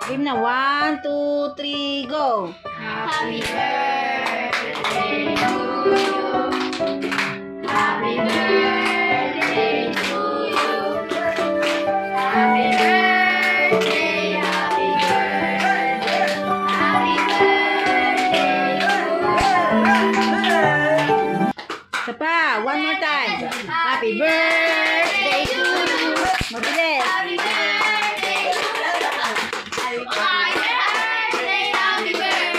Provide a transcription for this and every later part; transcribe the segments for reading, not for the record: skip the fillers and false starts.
Game na. 1, 2, 3, go! Happy birthday to you. Happy birthday to you. Happy birthday, happy birthday. Happy birthday to you. Isa pa. One more time. Happy birthday to you. Mabilis. Happy birthday. Happy birthday, happy birthday.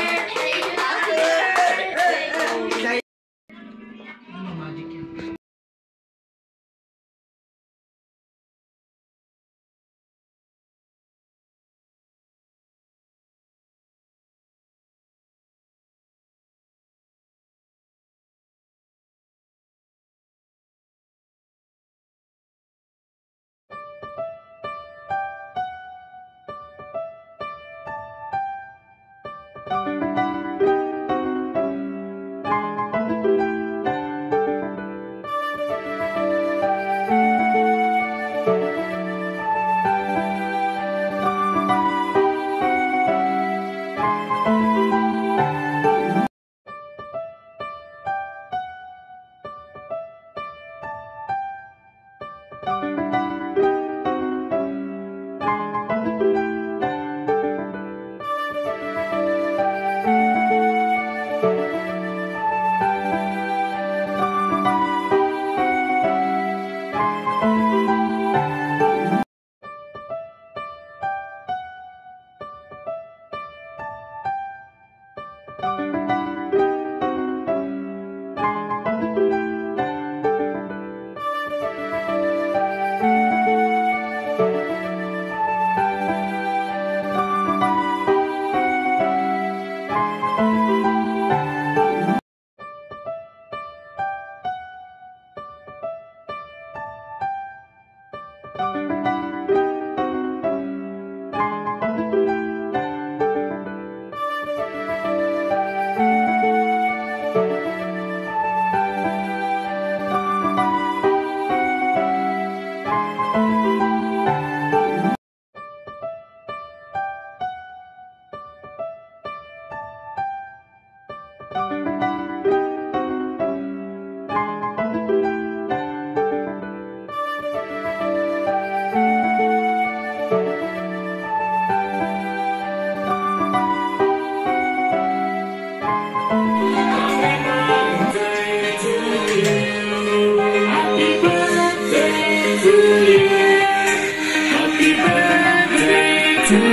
Grabe,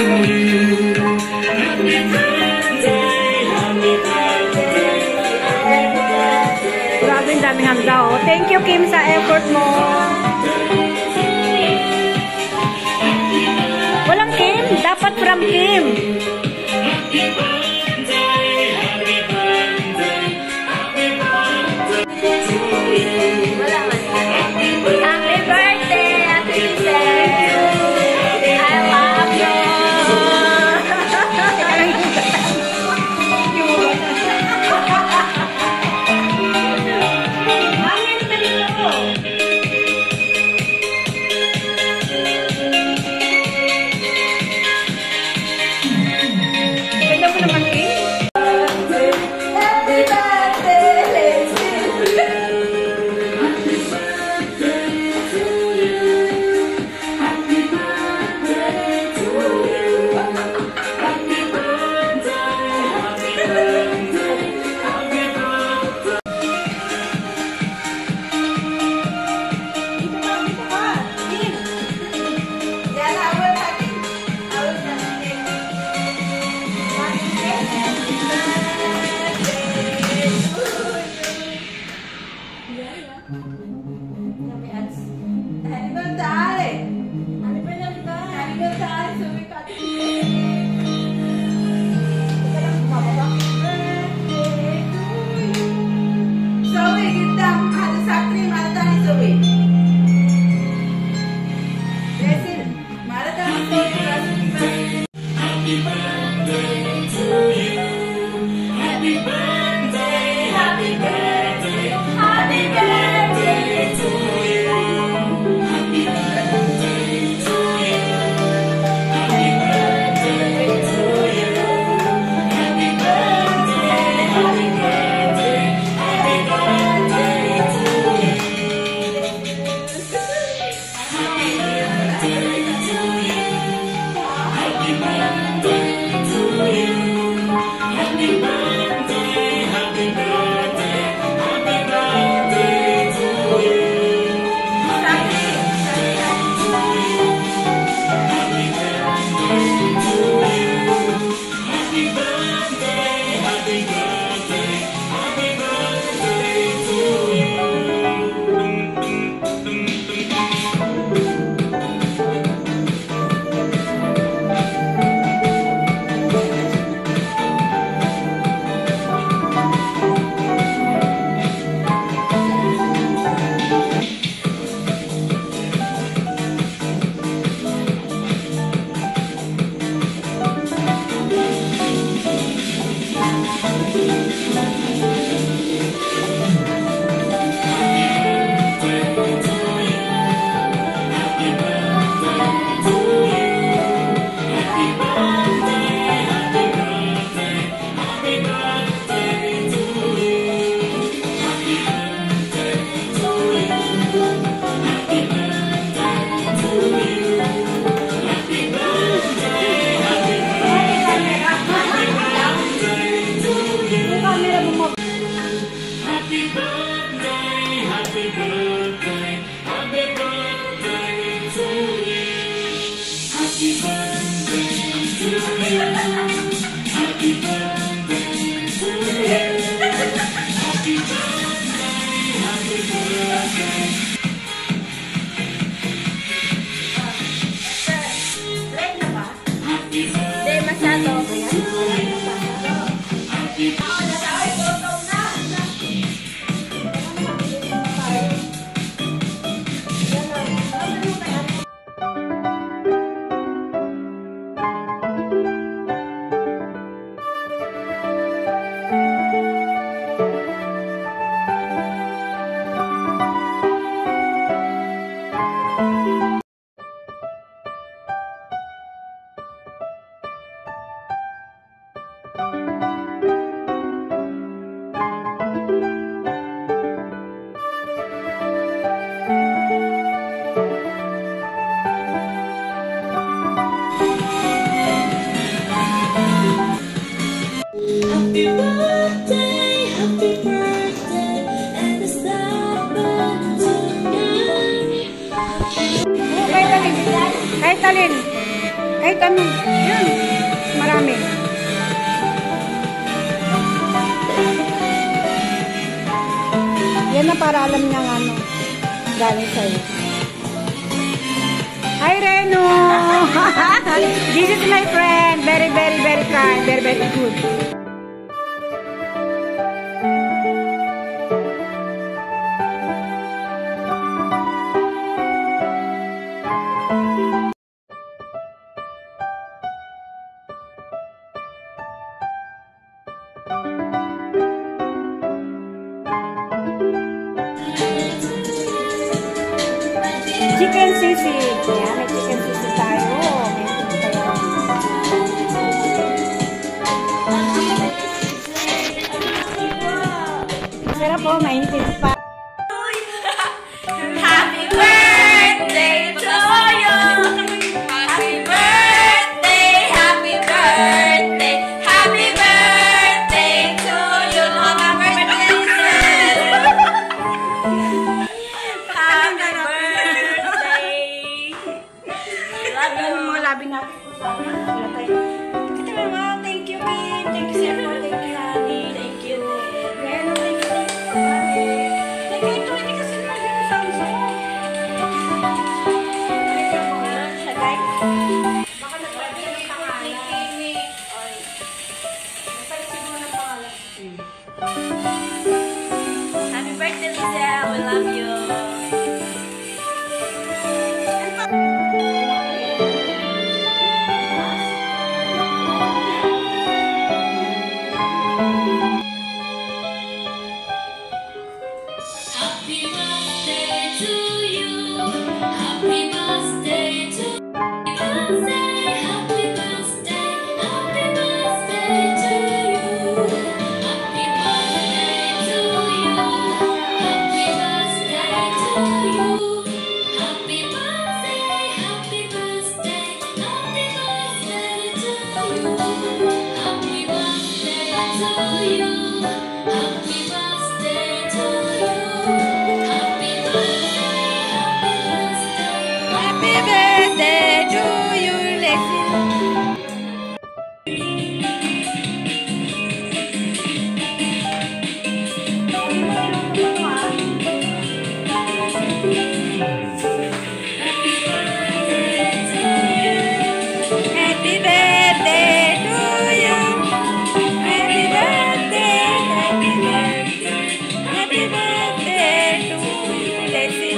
ang daming handa, oh. Thank you, Kim, sa effort mo. Walang Kim? Dapat from Kim. Happy birthday, Ate Giselle. I love you. Ganda mo naman, Kim. Happy birthday, Leslie. Kahit alin. Kahit ano. Yan. Marami. Yan na para alam niya nga ano. Galing sa'yo. Hi, Reno! This is my friend. Very, very, very kind. Very, very good. Chicken sisig. Ayan, may chicken sisig tayo. Sarap po, mainit pa. Happy birthday to you. Happy birthday, happy birthday, happy birthday to you. Happy birthday, happy birthday. Love you. Mga labi natin. Ito naman, thank you, Kim. Thank you, Sir. Thank you, Honey. Thank you. Reno, thank you, Honey. Thank you, ito. Hindi kasi natin yung Samsung. Siya, guys. Baka nagpapit ng pangalan. Nagpapit siguro ng pangalan. Happy birthday, Lizelle. We love you. Happy birthday to you. Happy birthday to you. Happy birthday, happy birthday to you. Happy birthday to you. Happy birthday to you. Happy birthday, happy birthday, happy birthday to you. Happy birthday to you. Happy birthday to you. Happy birthday to you, Lexi. Happy birthday to you. Happy birthday, happy birthday, happy birthday to you, Lexi.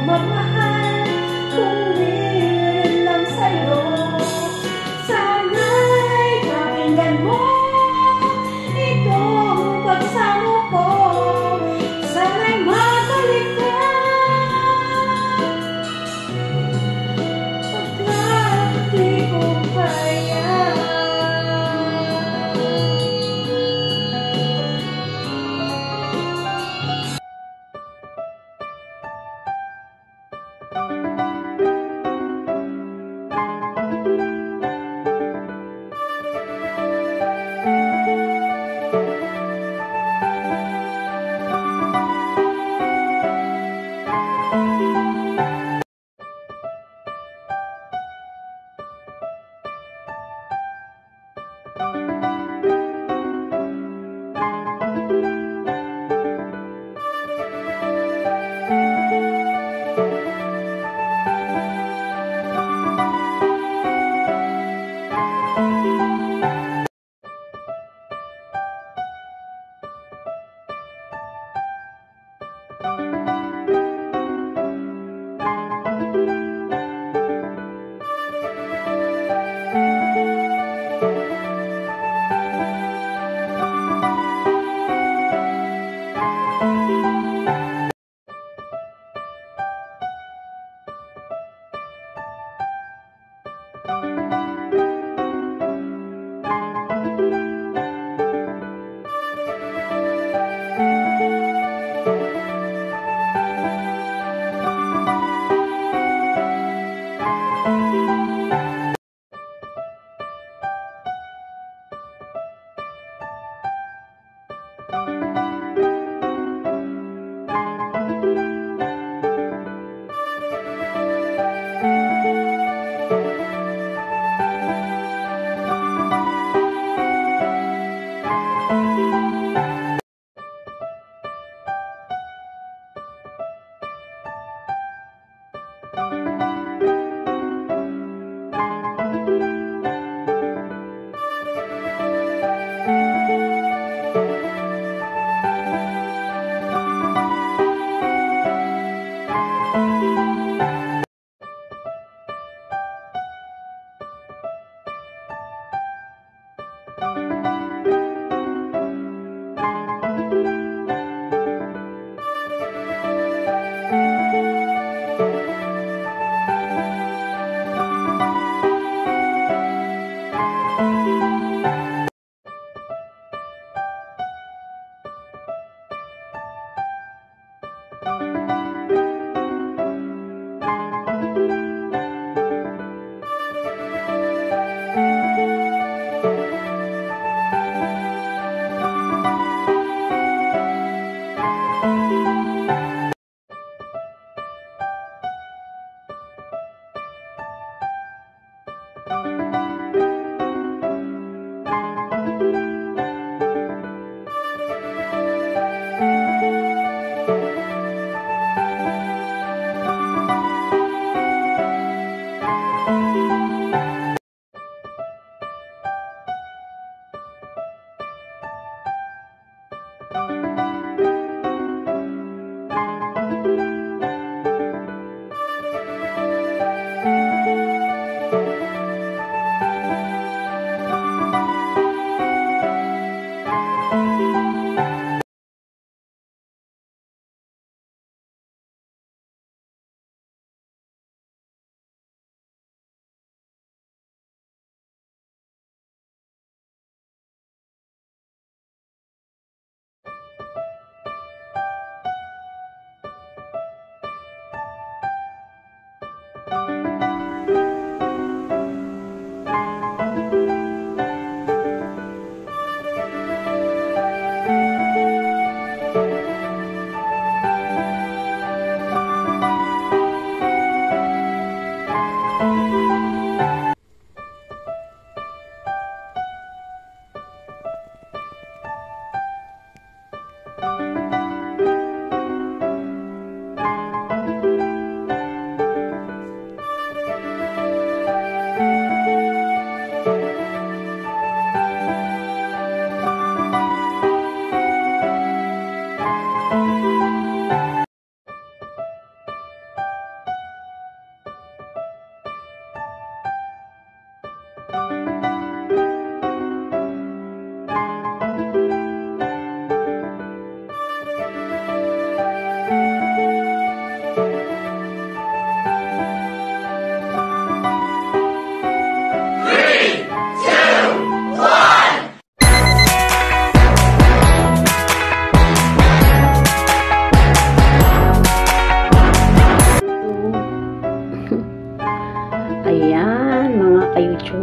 magmahal kung di lang sa'yo. Sana'y pakinggan mo itong pagsamo ko. Sana'y mabalik ka pagkat di ko kaya.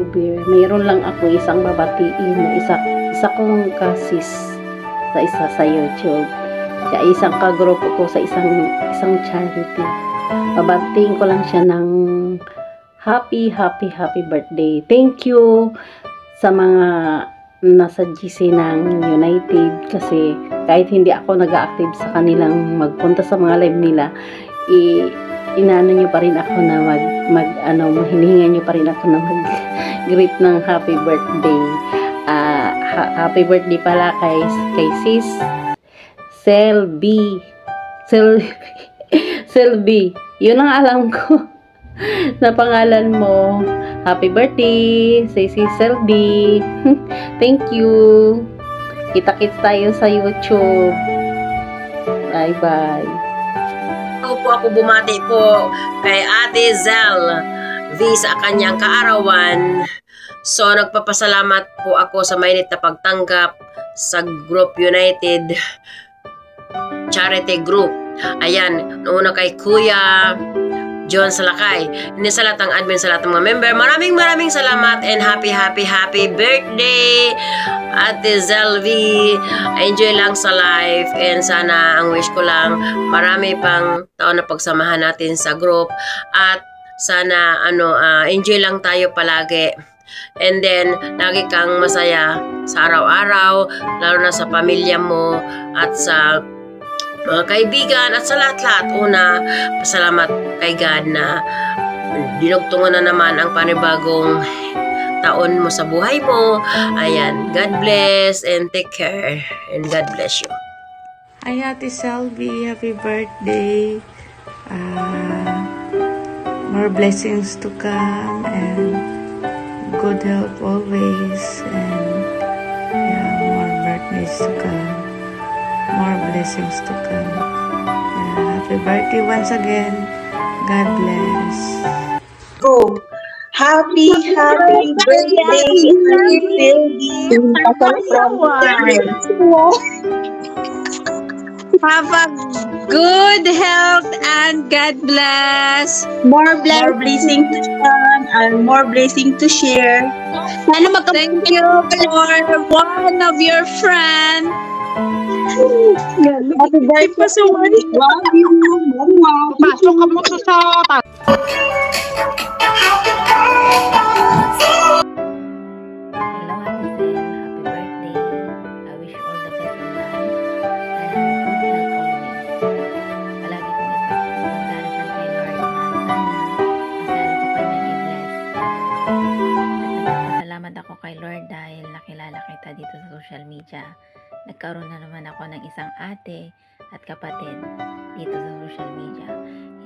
YouTuber. Mayroon lang ako isang babatiin na isa kong kasis sa YouTube. Siya isang kagrupo ko sa isang charity. Babatiin ko lang siya ng happy birthday. Thank you sa mga nasa GC ng United, kasi kahit hindi ako nag-active sa kanilang magpunta sa mga live nila, inaano nyo pa rin ako na hinihingan nyo pa rin ako na mag-greet ng happy birthday. Happy birthday pala kay sis Selby. Yun ang alam ko na pangalan mo. Happy birthday, sis Selby. Thank you. Kita-kits tayo sa YouTube. Bye-bye. Ako bumati po kay Ate Zel V sa kanyang kaarawan. So, nagpapasalamat po ako sa mainit na pagtanggap sa Group United Charity Group. Ayan, una kay Kuya John Salakay, hindi sa lahat ng admin, sa lahat ng mga member, maraming salamat and happy birthday Ate Zelvi. Enjoy lang sa life, and sana ang wish ko lang marami pang taon na pagsamahan natin sa group, at sana enjoy lang tayo palagi, and then lagi kang masaya sa araw-araw, lalo na sa pamilya mo at sa mga kaibigan at sa lahat-lahat. Una, pasalamat kay God na dinugtungan na naman ang panibagong taon mo sa buhay mo. Ayan, God bless and take care, and God bless you. Hi Ate Selby, happy birthday. More blessings to come and good health always, and more birthdays to come. More blessings to come. Happy birthday once again. God bless. Go. Happy birthday, Have a good health and God bless. More blessing to come and more blessing to share. Thank you for one of your friends. Happy birthday so much. Love you. Pasok ka mo sa Hello, Ate Zel. Happy birthday. I wish you all the best in life and good health always. Palagi kong ipagdarasal kay Lord na sana masalo ka pa niyang i-bless. At nagpapasalamat ako kay Lord dahil nakilala kita dito sa social media. Nagkaroon na naman ako ng isang ate at kapatid dito sa social media.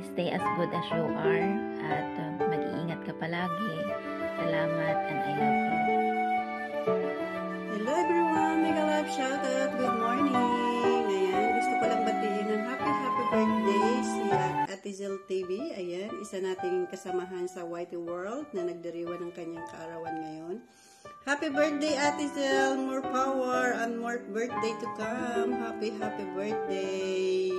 Stay as good as you are at mag-iingat ka palagi. Salamat and I love you. Hello everyone, mega love shoutout. Good morning. Ayan, gusto ko lang batiin ng happy birthday si Ate Zel TV. Ayan, isa nating kasamahan sa Whitey World na nagdiriwan ng kanyang kaarawan ngayon. Happy birthday, Ate Zel. More power and more birthday to come. Happy birthday.